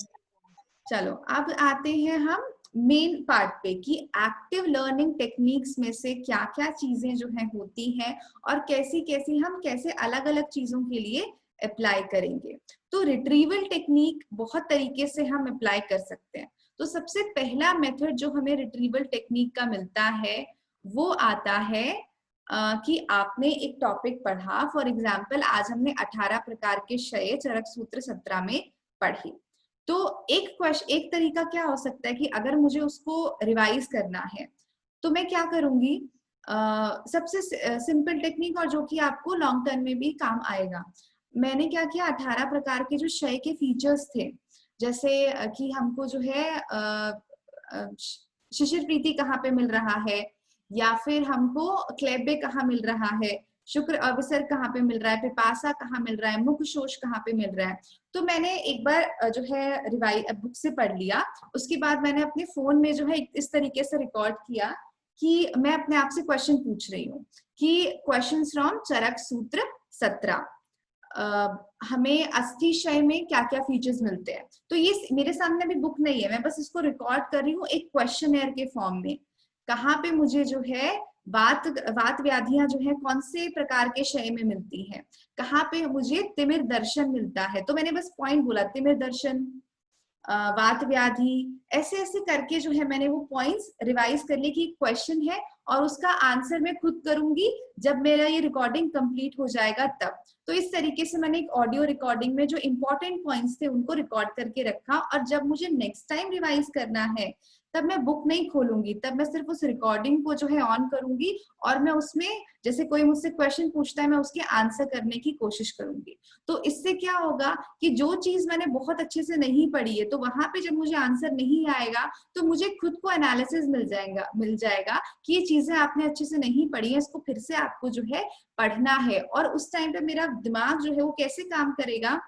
[SPEAKER 1] चलो अब आते हैं हम मेन पार्ट पे कि एक्टिव लर्निंग टेक्निक्स में से क्या क्या चीजें जो है होती हैं और कैसी हम कैसे अलग अलग चीजों के लिए अप्लाई करेंगे। तो रिट्रीवल टेक्निक बहुत तरीके से हम अप्लाई कर सकते हैं। तो सबसे पहला मेथड जो हमें रिट्रीवल टेक्निक का मिलता है वो आता है कि आपने एक टॉपिक पढ़ा, फॉर एग्जाम्पल आज हमने 18 प्रकार के क्षय चरक सूत्र 17 में पढ़ी। तो एक तरीका क्या हो सकता है कि अगर मुझे उसको रिवाइज करना है तो मैं क्या करूंगी, सबसे सिंपल टेक्निक और जो कि आपको लॉन्ग टर्म में भी काम आएगा। मैंने क्या किया, 18 प्रकार के जो क्षय के फीचर्स थे, जैसे कि हमको जो है शिशिर प्रीति कहाँ पे मिल रहा है, या फिर हमको क्लेबे कहाँ मिल रहा है, शुक्र अवसर कहाँ पे मिल रहा है, पिपासा कहाँ मिल रहा है, मुख शोष कहाँ पे मिल रहा है। तो मैंने एक बार जो है बुक से पढ़ लिया, उसके बाद मैंने अपने फोन में जो है इस तरीके से रिकॉर्ड किया कि मैं अपने आप से क्वेश्चन पूछ रही हूँ कि क्वेश्चन फ्रॉम चरक सूत्र 17 हमें अस्थि क्षय में क्या क्या फीचर्स मिलते हैं। तो ये मेरे सामने भी बुक नहीं है, मैं बस इसको रिकॉर्ड कर रही हूँ एक क्वेश्चनेयर के फॉर्म में। कहाँ पे मुझे जो है वात व्याधियां जो है कौन से प्रकार के क्षय में मिलती हैं, कहाँ पे मुझे तिमिर दर्शन मिलता है। तो मैंने बस पॉइंट बोला, तिमिर दर्शन, वात व्याधि, ऐसे ऐसे करके जो है मैंने वो पॉइंट्स रिवाइज कर लिए कि क्वेश्चन है और उसका आंसर मैं खुद करूंगी जब मेरा ये रिकॉर्डिंग कंप्लीट हो जाएगा तब। तो इस तरीके से मैंने एक ऑडियो रिकॉर्डिंग में जो इंपॉर्टेंट पॉइंट्स थे उनको रिकॉर्ड करके रखा, और जब मुझे नेक्स्ट टाइम रिवाइज करना है तब मैं बुक नहीं खोलूंगी, तब मैं सिर्फ उस रिकॉर्डिंग को जो है ऑन करूंगी और मैं उसमें जैसे कोई मुझसे क्वेश्चन पूछता है मैं उसके आंसर करने की कोशिश करूंगी। तो इससे क्या होगा कि जो चीज मैंने बहुत अच्छे से नहीं पढ़ी है तो वहां पे जब मुझे आंसर नहीं आएगा तो मुझे खुद को एनालिसिस मिल जाएगा कि ये चीजें आपने अच्छे से नहीं पढ़ी है, इसको फिर से आपको जो है पढ़ना है। और उस टाइम पे मेरा दिमाग जो है वो कैसे काम करेगा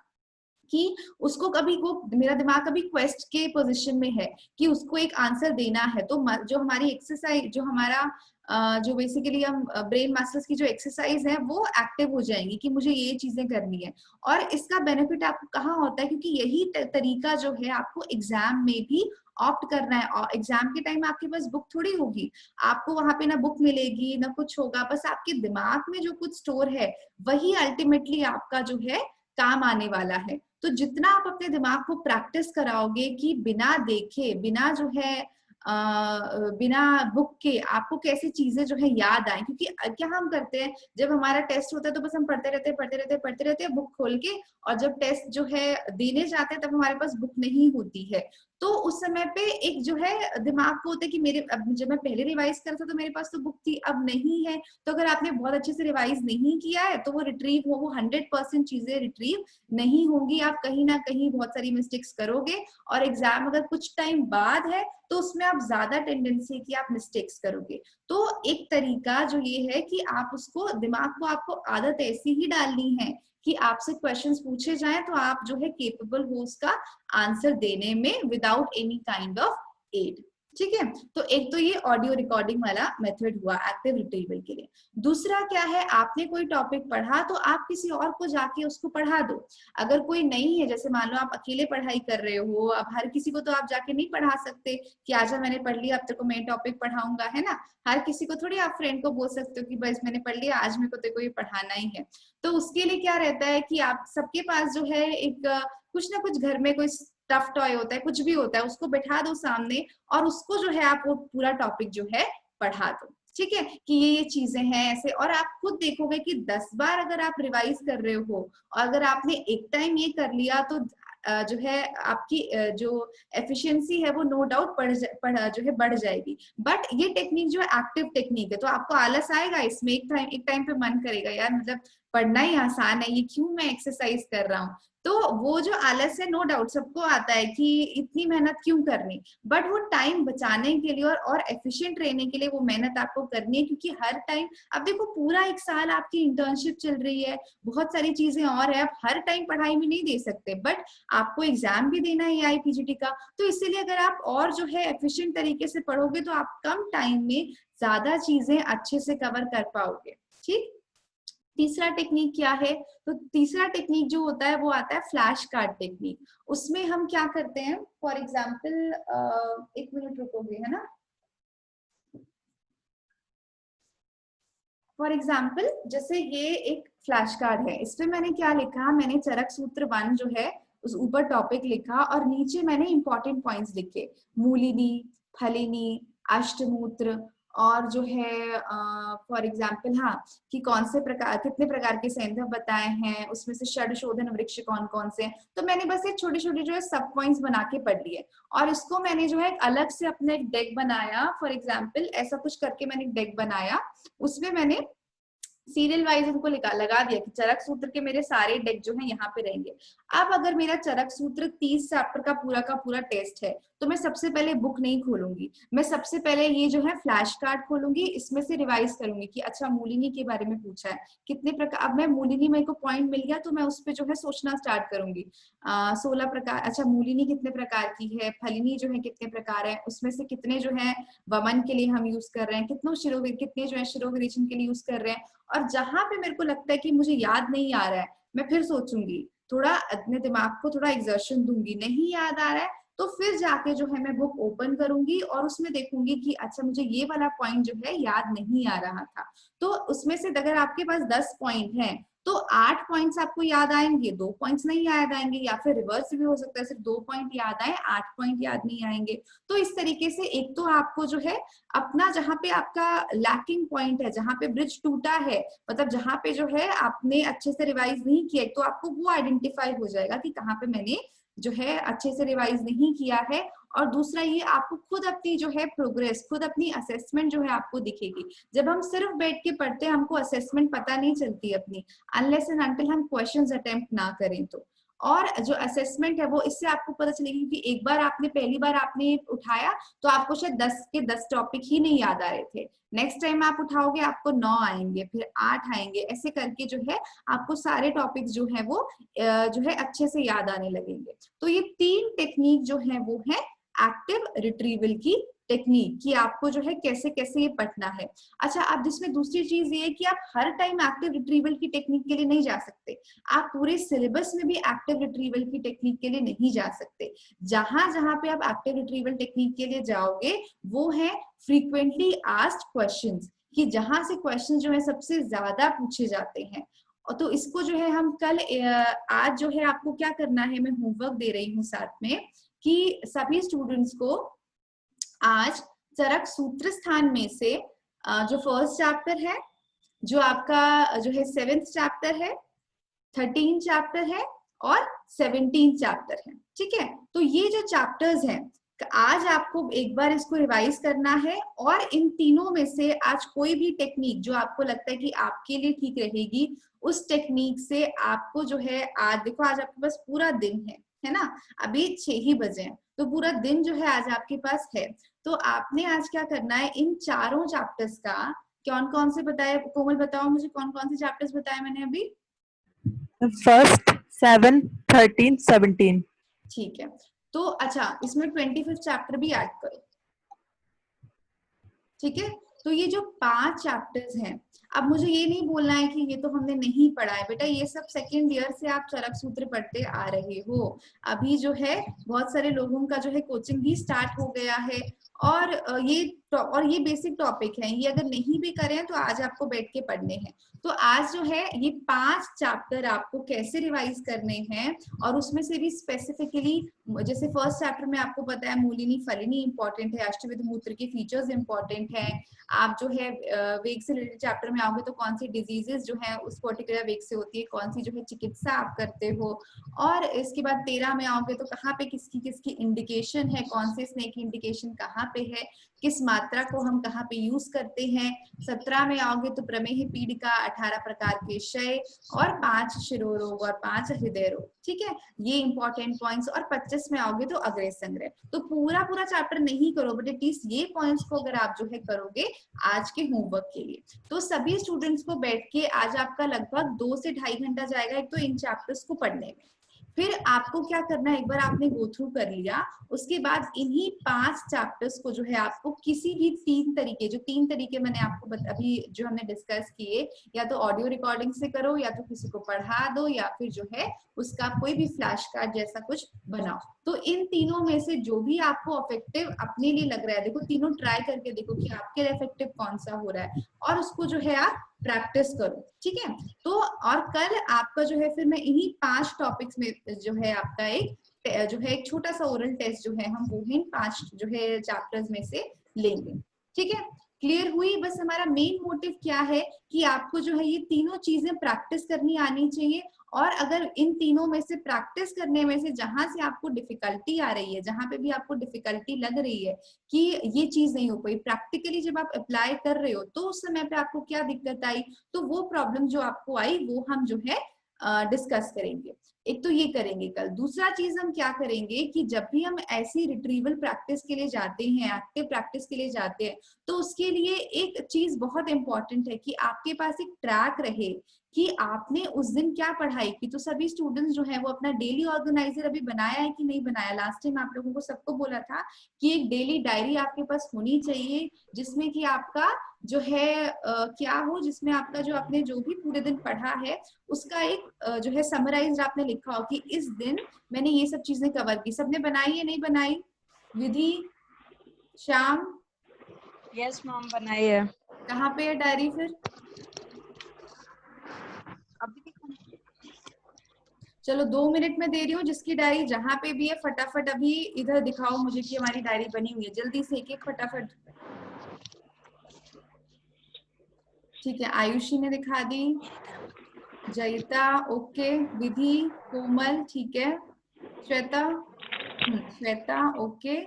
[SPEAKER 1] कि उसको कभी वो मेरा दिमाग कभी क्वेस्ट के पोजीशन में है कि उसको एक आंसर देना है। तो जो हमारी एक्सरसाइज, जो हमारा जो बेसिकली हम ब्रेन मास्टर्स की जो एक्सरसाइज है वो एक्टिव हो जाएंगी कि मुझे ये चीजें करनी है। और इसका बेनिफिट आपको कहाँ होता है, क्योंकि यही तरीका जो है आपको एग्जाम में भी ऑप्ट करना है। और एग्जाम के टाइम आपके पास बुक थोड़ी होगी, आपको वहां पे ना बुक मिलेगी ना कुछ होगा, बस आपके दिमाग में जो कुछ स्टोर है वही अल्टीमेटली आपका जो है काम आने वाला है। तो जितना आप अपने दिमाग को प्रैक्टिस कराओगे कि बिना देखे, बिना जो है बिना बुक के आपको कैसी चीजें जो है याद आए, क्योंकि क्या हम करते हैं जब हमारा टेस्ट होता है तो बस हम पढ़ते रहते हैं बुक खोल के, और जब टेस्ट जो है देने जाते हैं तब हमारे पास बुक नहीं होती है। तो उस समय पे एक जो है दिमाग को होता है कि मेरे, अब जब मैं पहले रिवाइज कर था तो मेरे पास तो बुक थी, अब नहीं है। तो अगर आपने बहुत अच्छे से रिवाइज नहीं किया है तो वो रिट्रीव हो, वो 100% चीजें रिट्रीव नहीं होंगी, आप कहीं ना कहीं बहुत सारी मिस्टेक्स करोगे। और एग्जाम अगर कुछ टाइम बाद है तो उसमें आप ज्यादा टेंडेंसी है कि आप मिस्टेक्स करोगे। तो एक तरीका जो ये है कि आप उसको दिमाग को, आपको आदत ऐसी ही डालनी है कि आपसे क्वेश्चंस पूछे जाएं तो आप जो है केपेबल हो उसका आंसर देने में without any kind of aid. ठीक है, तो एक तो ये ऑडियो रिकॉर्डिंग वाला मेथड हुआ एक्टिव रिट्रीवल के लिए। दूसरा क्या है, आपने कोई टॉपिक पढ़ा तो आप किसी और को जाके उसको पढ़ा दो। अगर कोई नहीं है, जैसे मान लो आप अकेले पढ़ाई कर रहे हो, अब हर किसी को तो आप जाके नहीं पढ़ा सकते कि आजा मैंने पढ़ लिया अब तेरे को मैं टॉपिक पढ़ाऊंगा, है ना। हर किसी को थोड़ी आप फ्रेंड को बोल सकते हो कि बस मैंने पढ़ लिया आज मेरे को तेरे को ये पढ़ाना ही है। तो उसके लिए क्या रहता है कि आप सबके पास जो है एक कुछ ना कुछ घर में कोई स्टफ टॉय होता है, कुछ भी होता है, उसको बैठा दो सामने और उसको जो है आप वो पूरा टॉपिक जो है पढ़ा दो। ठीक है, कि ये चीजें हैं ऐसे। और आप खुद देखोगे कि 10 बार अगर आप रिवाइज कर रहे हो और अगर आपने एक टाइम ये कर लिया तो जो है आपकी जो एफिशिएंसी है वो नो डाउट बढ़ जाएगी। बट ये टेक्निक जो एक्टिव टेक्निक है तो आपको आलस आएगा इसमें, एक टाइम पे मन करेगा यार मतलब पढ़ना ही आसान है, ये क्यों मैं एक्सरसाइज कर रहा हूँ। तो वो जो आलस है नो डाउट सबको आता है कि इतनी मेहनत क्यों करनी, बट वो टाइम बचाने के लिए और एफिशिएंट रहने के लिए वो मेहनत आपको करनी है। क्योंकि हर टाइम अब देखो पूरा एक साल आपकी इंटर्नशिप चल रही है, बहुत सारी चीजें और है, आप हर टाइम पढ़ाई में नहीं दे सकते, बट आपको एग्जाम भी देना है AIPGT का। तो इसीलिए अगर आप और जो है एफिशिएंट तरीके से पढ़ोगे तो आप कम टाइम में ज्यादा चीजें अच्छे से कवर कर पाओगे। ठीक, तीसरा टेक्निक क्या है, तो तीसरा टेक्निक जो होता है वो आता है फ्लैश कार्ड टेक्निक। उसमें हम क्या करते हैं, फॉर एग्जाम्पल एक मिनट रुकोगे, है ना। फॉर एग्जाम्पल जैसे ये एक फ्लैश कार्ड है, इसमें मैंने क्या लिखा, मैंने चरक सूत्र 1 जो है उस ऊपर टॉपिक लिखा और नीचे मैंने इंपॉर्टेंट पॉइंट्स लिखे, मूलिनी, फलिनी, अष्टमूत्र और जो है फॉर एग्जाम्पल हाँ कि कौन से प्रकार, कितने प्रकार के सैंधव बताए हैं, उसमें से षडशोधन वृक्ष कौन कौन से हैं। तो मैंने बस एक छोटे छोटे जो है सब पॉइंट्स बना के पढ़ लिए और इसको मैंने जो है अलग से अपने एक डेक बनाया। फॉर एग्जाम्पल ऐसा कुछ करके मैंने एक डेक बनाया, उसमें मैंने सीरियल वाइज इनको लगा दिया कि चरक सूत्र के मेरे सारे डेक जो है यहाँ पे रहेंगे। अब अगर मेरा चरक सूत्र 30 चैप्टर का पूरा टेस्ट है तो मैं सबसे पहले बुक नहीं खोलूंगी, मैं सबसे पहले ये जो है फ्लैश कार्ड खोलूंगी, इसमें से रिवाइज करूंगी कि अच्छा मूलिनी के बारे में पूछा है, कितने प्रकार, अब मैं मूलिनी मेरे को पॉइंट मिल गया तो मैं उस पर जो है सोचना स्टार्ट करूंगी। 16 प्रकार, अच्छा मूलिनी कितने प्रकार की है, फलिनी जो है कितने प्रकार है, उसमें से कितने जो है वमन के लिए हम यूज कर रहे हैं, कितने जो है शिरोविरेचन के लिए यूज कर रहे हैं। और जहां पे मेरे को लगता है कि मुझे याद नहीं आ रहा है मैं फिर सोचूंगी, थोड़ा अपने दिमाग को थोड़ा एक्सर्शन दूंगी, नहीं याद आ रहा है तो फिर जाके जो है मैं बुक ओपन करूंगी और उसमें देखूंगी कि अच्छा मुझे ये वाला पॉइंट जो है याद नहीं आ रहा था। तो उसमें से अगर आपके पास 10 पॉइंट हैं तो 8 पॉइंट्स आपको याद आएंगे, 2 पॉइंट्स नहीं याद आएंगे, या फिर रिवर्स भी हो सकता है, सिर्फ 2 पॉइंट याद आए, 8 पॉइंट याद नहीं आएंगे। तो इस तरीके से एक तो आपको जो है अपना जहाँ पे आपका लैकिंग पॉइंट है, जहाँ पे ब्रिज टूटा है, मतलब जहाँ पे जो है आपने अच्छे से रिवाइज नहीं किया, तो आपको वो आइडेंटिफाई हो जाएगा कि कहाँ पे मैंने जो है अच्छे से रिवाइज नहीं किया है। और दूसरा ये आपको खुद अपनी जो है प्रोग्रेस, खुद अपनी असेसमेंट जो है आपको दिखेगी। जब हम सिर्फ बैठ के पढ़ते हैं हमको असेसमेंट पता नहीं चलती अपनी, अनलेस एंड अनटिल हम क्वेश्चंस अटेम्प्ट ना करें तो। और जो असेसमेंट है वो इससे आपको पता चलेगी कि एक बार आपने पहली बार आपने उठाया तो आपको शायद 10 के 10 टॉपिक ही नहीं याद आ रहे थे, नेक्स्ट टाइम आप उठाओगे आपको 9 आएंगे, फिर 8 आएंगे, ऐसे करके जो है आपको सारे टॉपिक्स जो है वो जो है अच्छे से याद आने लगेंगे। तो ये 3 टेक्निक जो है वो है एक्टिव रिट्रीवल की टेक्निक, कि आपको जो है कैसे कैसे ये पढ़ना है। अच्छा, अब जिसमें दूसरी चीज ये है कि आप हर टाइम एक्टिव रिट्रीवल की टेक्निक के लिए नहीं जा सकते, आप पूरे सिलेबस में भी एक्टिव रिट्रीवल की टेक्निक के लिए नहीं जा सकते। जहां जहां पे आप एक्टिव रिट्रीवल टेक्निक के लिए जाओगे वो है फ्रीक्वेंटली आस्क्ड क्वेश्चंस, कि जहां से क्वेश्चन जो है सबसे ज्यादा पूछे जाते हैं। और तो इसको जो है हम कल आज जो है आपको क्या करना है, मैं होमवर्क दे रही हूँ साथ में, कि सभी स्टूडेंट्स को आज चरक सूत्र स्थान में से जो फर्स्ट चैप्टर है, जो आपका जो है 7th चैप्टर है, 13 चैप्टर है और 17 चैप्टर है, ठीक है। तो ये जो चैप्टर्स हैं आज आपको एक बार इसको रिवाइज करना है, और इन तीनों में से आज कोई भी टेक्निक जो आपको लगता है कि आपके लिए ठीक रहेगी, उस टेक्निक से आपको जो है, आज देखो आज आपके पास पूरा दिन है ना, अभी 6 ही बजे हैं, तो पूरा दिन जो है आज आपके पास है। तो आपने आज क्या करना है, इन चारों चैप्टर्स का कौन कौन से बताए, कोमल बताओ मुझे कौन कौन से चैप्टर्स बताए मैंने अभी?
[SPEAKER 15] फर्स्ट, 7, 13, 17।
[SPEAKER 1] ठीक है, तो अच्छा इसमें 25th चैप्टर भी ऐड करो, ठीक है। तो ये जो 5 चैप्टर्स हैं, अब मुझे ये नहीं बोलना है कि ये तो हमने नहीं पढ़ा है, बेटा ये सब सेकेंड ईयर से आप चरक सूत्र पढ़ते आ रहे हो। अभी जो है बहुत सारे लोगों का जो है कोचिंग भी स्टार्ट हो गया है, और ये बेसिक टॉपिक है, ये अगर नहीं भी करें तो आज आपको बैठ के पढ़ने हैं। तो आज जो है ये 5 चैप्टर आपको कैसे रिवाइज करने हैं, और उसमें से भी स्पेसिफिकली जैसे फर्स्ट चैप्टर में आपको पता है मूलिनी फलिनी इंपॉर्टेंट है, अष्टविध मूत्र के फीचर्स इंपॉर्टेंट है। आप जो है वेग से रिलेटेड चैप्टर में आओगे तो कौन सी डिजीजेस जो है उस पर्टिकुलर वेग से होती है, कौन सी जो है चिकित्सा आप करते हो। और इसके बाद 13 में आओगे तो कहाँ पे किसकी किसकी इंडिकेशन है, कौन से स्नेक की इंडिकेशन कहाँ पे है, किस मात्रा को हम कहाँ पे यूज करते हैं। 17 में आओगे तो प्रमेह पीड़िका, 18 प्रकार के क्षय, और 5 शिरोरोग और 5 हृदय रोग, ठीक है, ये इंपॉर्टेंट पॉइंट्स। और 25 में आओगे तो अग्रय संग्रह। तो पूरा चैप्टर नहीं करो, बट एटलीस्ट ये पॉइंट्स को अगर आप जो है करोगे आज के होमवर्क के लिए, तो सभी स्टूडेंट्स को बैठ के आज आपका लगभग 2 से 2.5 घंटा जाएगा एक तो इन चैप्टर्स को पढ़ने में। फिर आपको क्या करना है, एक बार आपने गो थ्रू कर लिया, उसके बाद इन्हीं 5 चैप्टर्स को जो है आपको किसी भी 3 तरीके, जो 3 तरीके मैंने आपको अभी जो हमने डिस्कस किए, या तो ऑडियो रिकॉर्डिंग से करो, या तो किसी को पढ़ा दो, या फिर जो है उसका कोई भी फ्लैश कार्ड जैसा कुछ बनाओ। तो इन तीनों में से जो भी आपको इफेक्टिव अपने लिए लग रहा है, देखो तीनों ट्राई करके देखो कि आपके लिए इफेक्टिव कौन सा हो रहा है, और उसको जो है आप प्रैक्टिस करो, ठीक है। तो और कल आपका जो है फिर मैं इन्हीं 5 टॉपिक्स में जो है आपका एक जो है एक छोटा सा ओरल टेस्ट जो है हम वो इन 5 जो है चैप्टर्स में से लेंगे, ठीक है। क्लियर हुई? बस हमारा मेन मोटिव क्या है कि आपको जो है ये तीनों चीजें प्रैक्टिस करनी आनी चाहिए, और अगर इन तीनों में से प्रैक्टिस करने में से जहां से आपको डिफिकल्टी आ रही है, जहां पे भी आपको डिफिकल्टी लग रही है कि ये चीज नहीं हो पाई, प्रैक्टिकली जब आप अप्लाई कर रहे हो तो उस समय पे आपको क्या दिक्कत आई, तो वो प्रॉब्लम जो आपको आई वो हम जो है डिस्कस करेंगे। एक तो ये करेंगे कल। दूसरा चीज हम क्या करेंगे कि जब भी हम ऐसी रिट्रीवल प्रैक्टिस के लिए जाते हैं, एक्टिव प्रैक्टिस के लिए जाते हैं, तो उसके लिए एक चीज बहुत इंपॉर्टेंट है कि आपके पास एक ट्रैक रहे कि आपने उस दिन क्या पढ़ाई की। तो सभी स्टूडेंट्स जो है वो अपना डेली ऑर्गेनाइजर अभी बनाया है कि नहीं बनाया? लास्ट टाइम आप लोगों को सबको बोला था कि एक डेली डायरी आपके पास होनी चाहिए, जिसमें कि आपका जो है क्या हो, जिसमें आपका जो आपने जो भी पूरे दिन पढ़ा है उसका एक जो है समराइज आपने लिखा हो कि इस दिन मैंने ये सब चीजें कवर की। सबने बनाई है नहीं बनाई? विधि, श्याम?
[SPEAKER 4] यस मैम, बनाई है।
[SPEAKER 1] कहाँ पे है डायरी फिर?
[SPEAKER 4] अभी
[SPEAKER 1] चलो 2 मिनट में दे रही हूँ, जिसकी डायरी जहां पे भी है फटाफट अभी इधर दिखाओ मुझे कि हमारी डायरी बनी हुई है, जल्दी से एक फटाफट। ठीक है, आयुषी ने दिखा दी, जयिता ओके, विधि, कोमल ठीक है, श्वेता श्वेता ओके,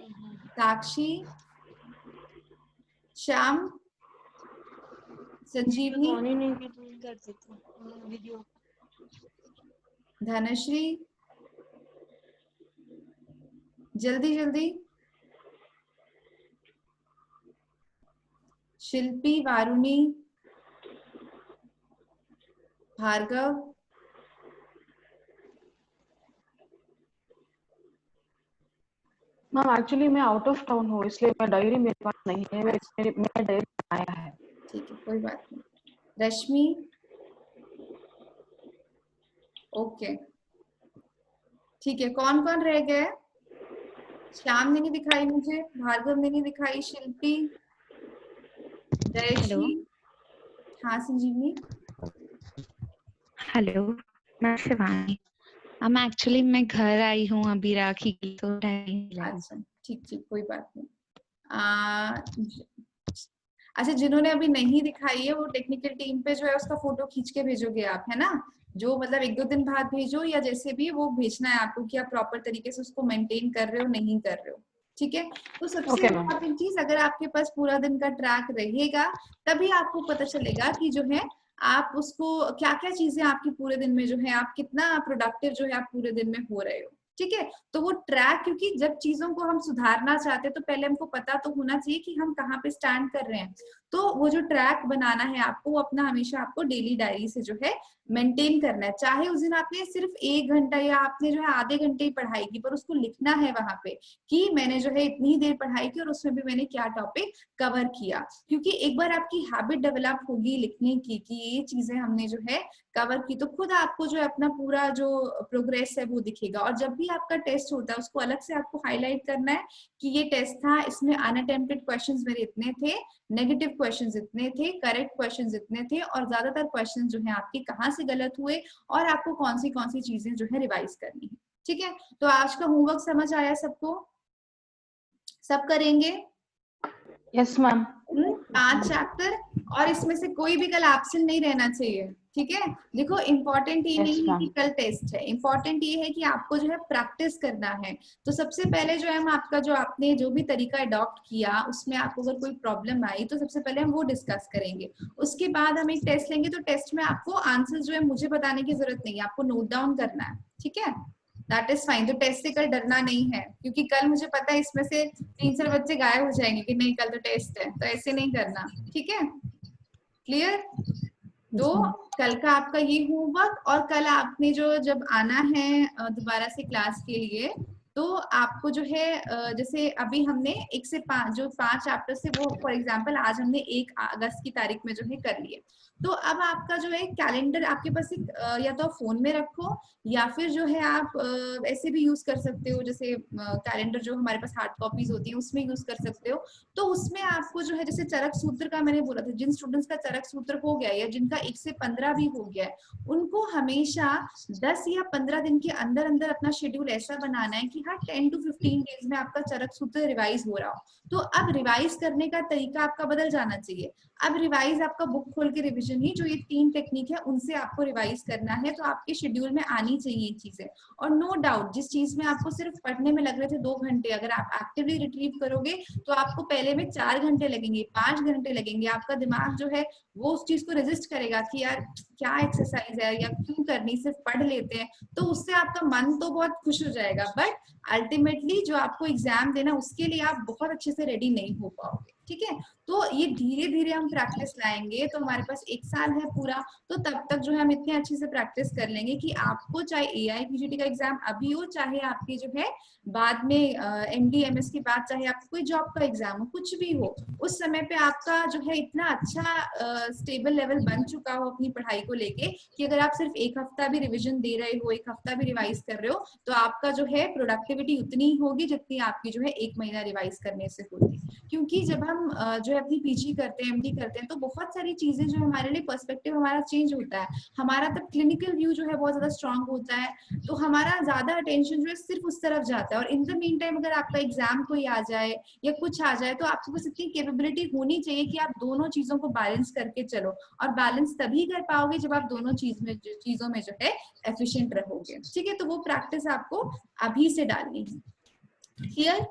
[SPEAKER 1] साक्षी, श्याम, संजीवनी, धनश्री, जल्दी जल्दी, शिल्पी, वारुणी, भार्गव,
[SPEAKER 13] मैम एक्चुअली मैं आउट ऑफ टाउन हूँ, इसलिए मैं डायरी मेरे पास नहीं है, मेरा डायरी आया है।
[SPEAKER 1] ठीक है कोई बात नहीं। रश्मि ओके ठीक है, कौन कौन रह गए? श्याम ने नहीं दिखाई मुझे, भार्गव ने नहीं दिखाई, शिल्पी, जयश्री, हाँ संजीवनी,
[SPEAKER 5] हेलो मैं शिवानी। एक्चुअली मैं घर आई हूँ अभी राखी की, तो टाइम।
[SPEAKER 1] अच्छा ठीक ठीक कोई बात नहीं। अच्छा जिन्होंने अभी नहीं दिखाई है वो टेक्निकल टीम पे जो है उसका फोटो खींच के भेजोगे आप, है ना? जो मतलब 1-2 दिन बाद भेजो या जैसे भी वो भेजना है आपको कि आप प्रॉपर तरीके से उसको मेंटेन कर रहे हो नहीं कर रहे हो, ठीक है? तो सबसे इम्पोर्टेंट चीज, अगर आपके पास पूरा दिन का ट्रैक रहेगा तभी आपको पता चलेगा कि जो है आप उसको क्या क्या चीजें आपकी पूरे दिन में जो है आप कितना प्रोडक्टिव जो है आप पूरे दिन में हो रहे हो, ठीक है? तो वो ट्रैक, क्योंकि जब चीजों को हम सुधारना चाहते हैं तो पहले हमको पता तो होना चाहिए कि हम कहाँ पे स्टैंड कर रहे हैं। तो वो जो ट्रैक बनाना है आपको, वो अपना हमेशा आपको डेली डायरी से जो है मेंटेन करना है। चाहे उस दिन आपने सिर्फ 1 घंटा या आपने जो है आधे घंटे ही पढ़ाई की, पर उसको लिखना है वहां पे कि मैंने जो है इतनी देर पढ़ाई की और उसमें भी मैंने क्या टॉपिक कवर किया। क्योंकि एक बार आपकी हैबिट डेवलप होगी लिखने की कि ये चीजें हमने जो है कवर की, तो खुद आपको जो है अपना पूरा जो प्रोग्रेस है वो दिखेगा। और जब भी आपका टेस्ट होता है उसको अलग से आपको हाईलाइट करना है कि ये टेस्ट था, इसमें अनअटेम्प्टेड क्वेश्चंस मेरे इतने थे, नेगेटिव क्वेश्चंस इतने थे, करेक्ट क्वेश्चंस इतने थे, और ज्यादातर क्वेश्चंस जो है आपके कहाँ से गलत हुए और आपको कौन सी चीजें जो है रिवाइज करनी है, ठीक है? तो आज का होमवर्क समझ आया सबको? सब करेंगे?
[SPEAKER 13] Yes ma'am.
[SPEAKER 1] 5 चैप्टर, और इसमें से कोई भी कल एब्सेंट नहीं रहना चाहिए, ठीक है? देखो इम्पोर्टेंट ये नहीं है कि कल टेस्ट है, इम्पोर्टेंट ये है कि आपको जो है प्रैक्टिस करना है। तो सबसे पहले जो है हम आपका जो आपने जो भी तरीका अडॉप्ट किया उसमें आपको अगर कोई प्रॉब्लम आई तो सबसे पहले हम वो डिस्कस करेंगे। उसके बाद हम एक टेस्ट लेंगे, तो टेस्ट में आपको आंसर जो है मुझे बताने की जरूरत नहीं है, आपको नोट डाउन करना है, ठीक है? That is fine. तो टेस्ट से कल डरना नहीं है, क्योंकि कल मुझे पता है इसमें से 3-4 बच्चे गायब हो जाएंगे कि नहीं कल तो टेस्ट है, तो ऐसे नहीं करना, ठीक है? क्लियर? तो कल का आपका ये होमवर्क, और कल आपने जो जब आना है दोबारा से क्लास के लिए, तो आपको जो है जैसे अभी हमने 1 से 5 जो 5 चैप्टर से वो फॉर एग्जांपल आज हमने 1 अगस्त की तारीख में जो है कर लिए। तो अब आपका जो है कैलेंडर आपके पास एक या तो फोन में रखो या फिर जो है आप ऐसे भी यूज कर सकते हो, जैसे कैलेंडर जो हमारे पास हार्ड कॉपीज होती है उसमें यूज कर सकते हो। तो उसमें आपको जो है जैसे चरक सूत्र का मैंने बोला था, जिन स्टूडेंट्स का चरक सूत्र हो गया या जिनका 1 से 15 भी हो गया है, उनको हमेशा 10 या 15 दिन के अंदर अंदर अपना शेड्यूल ऐसा बनाना है कि हाँ 10 to 15 डेज में आपका चरक सूत्र रिवाइज हो रहा हो। तो अब रिवाइज करने का तरीका आपका बदल जाना चाहिए। अब रिवाइज आपका बुक खोल के रिवीजन ही, जो ये 3 टेक्निक है उनसे आपको रिवाइज करना है, तो आपके शेड्यूल में आनी चाहिए चीजें। और नो डाउट जिस चीज में आपको सिर्फ पढ़ने में लग रहे थे 2 घंटे, अगर आप एक्टिवली रिट्रीव करोगे तो आपको पहले में 4 घंटे लगेंगे, 5 घंटे लगेंगे। आपका दिमाग जो है वो उस चीज को रेजिस्ट करेगा कि यार क्या एक्सरसाइज है या क्यों करनी, सिर्फ पढ़ लेते हैं। तो उससे आपका मन तो बहुत खुश हो जाएगा, बट अल्टीमेटली जो आपको एग्जाम देना उसके लिए आप बहुत अच्छे से रेडी नहीं हो पाओगे, ठीक है? तो ये धीरे धीरे हम प्रैक्टिस लाएंगे, तो हमारे पास 1 साल है पूरा, तो तब तक जो है हम इतने अच्छे से प्रैक्टिस कर लेंगे कि आपको चाहे AIPGT का एग्जाम अभी हो, चाहे आपकी जो है बाद में MD MS के बाद चाहे आपको कोई जॉब का एग्जाम हो, कुछ भी हो, उस समय पे आपका जो है इतना अच्छा स्टेबल लेवल बन चुका हो अपनी पढ़ाई को लेके कि अगर आप सिर्फ 1 हफ्ता भी रिविजन दे रहे हो, 1 हफ्ता भी रिवाइज कर रहे हो, तो आपका जो है प्रोडक्टिविटी उतनी ही होगी जितनी आपकी जो है 1 महीना रिवाइज करने से होती। क्योंकि जब हम हम जो है अपनी पीजी करते हैं, एमडी करते हैं, तो बहुत सारी चीजें जो हमारे लिए पर्सपेक्टिव हमारा चेंज होता है, हमारा तब क्लिनिकल व्यू जो है बहुत ज्यादा स्ट्रांग होता है, तो हमारा ज्यादा अटेंशन जो है सिर्फ उस तरफ जाता है। और इन द मीन टाइम अगर आपका एग्जाम कोई आ जाए या कुछ आ जाए, तो आपके पास इतनी कैपेबिलिटी होनी चाहिए कि आप दोनों चीजों को बैलेंस करके चलो, और बैलेंस तभी कर पाओगे जब आप दोनों चीजों में जो है एफिशिएंट रहोगे। ठीक है, तो वो प्रैक्टिस आपको अभी से डालनी है। क्लियर?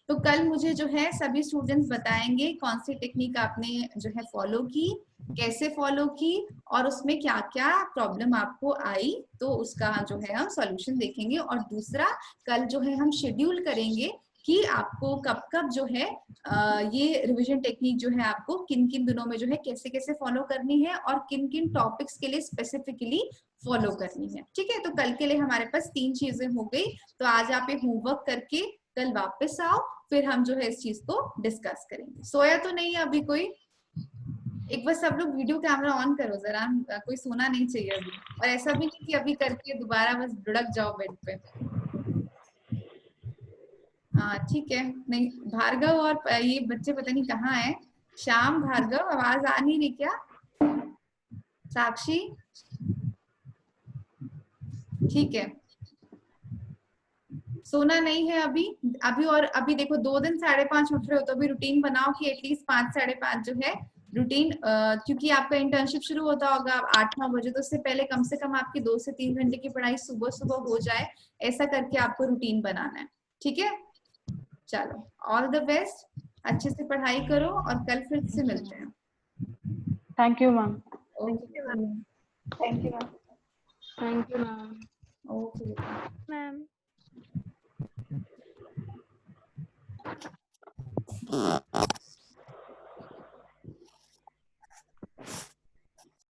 [SPEAKER 1] तो कल मुझे जो है सभी स्टूडेंट्स बताएंगे कौन सी टेक्निक आपने जो है फॉलो की, कैसे फॉलो की, और उसमें क्या क्या प्रॉब्लम आपको आई, तो उसका जो है हम सॉल्यूशन देखेंगे। और दूसरा, कल जो है हम शेड्यूल करेंगे कि आपको कब कब जो है ये रिवीजन टेक्निक जो है आपको किन किन दिनों में जो है कैसे कैसे फॉलो करनी है, और किन किन टॉपिक्स के लिए स्पेसिफिकली फॉलो करनी है। ठीक है, तो कल के लिए हमारे पास 3 चीजें हो गई। तो आज आप ये होमवर्क करके कल वापस आओ, फिर हम जो है इस चीज को डिस्कस करेंगे। सोया तो नहीं है अभी कोई? एक बार सब लोग वीडियो कैमरा ऑन करो जरा, कोई सोना नहीं चाहिए अभी। और ऐसा भी नहीं कि अभी करके दोबारा बस लुढ़क जाओ बेड पे। हाँ ठीक है। नहीं, भार्गव और ये बच्चे पता नहीं कहाँ है। श्याम, भार्गव, आवाज आ नहीं रही क्या? साक्षी, ठीक है, सोना नहीं है अभी। और अभी देखो 2 दिन 5:30 उठ रहे हो, तो अभी रूटीन बनाओ कि एटलीस्ट 5 साढ़े 5 जो है रूटीन, क्योंकि आपका इंटर्नशिप शुरू होता होगा 8-9 बजे, तो उससे पहले कम से कम आपकी 2 से 3 घंटे की पढ़ाई सुबह सुबह हो जाए। ऐसा करके आपको रूटीन बनाना है। ठीक है, चलो ऑल द बेस्ट, अच्छे से पढ़ाई करो और कल फिर से मिलते हैं।
[SPEAKER 13] Thank you ma'am.
[SPEAKER 1] Okay
[SPEAKER 2] thank you ma'am.
[SPEAKER 4] Thank you ma'am.
[SPEAKER 1] Okay
[SPEAKER 9] ma'am.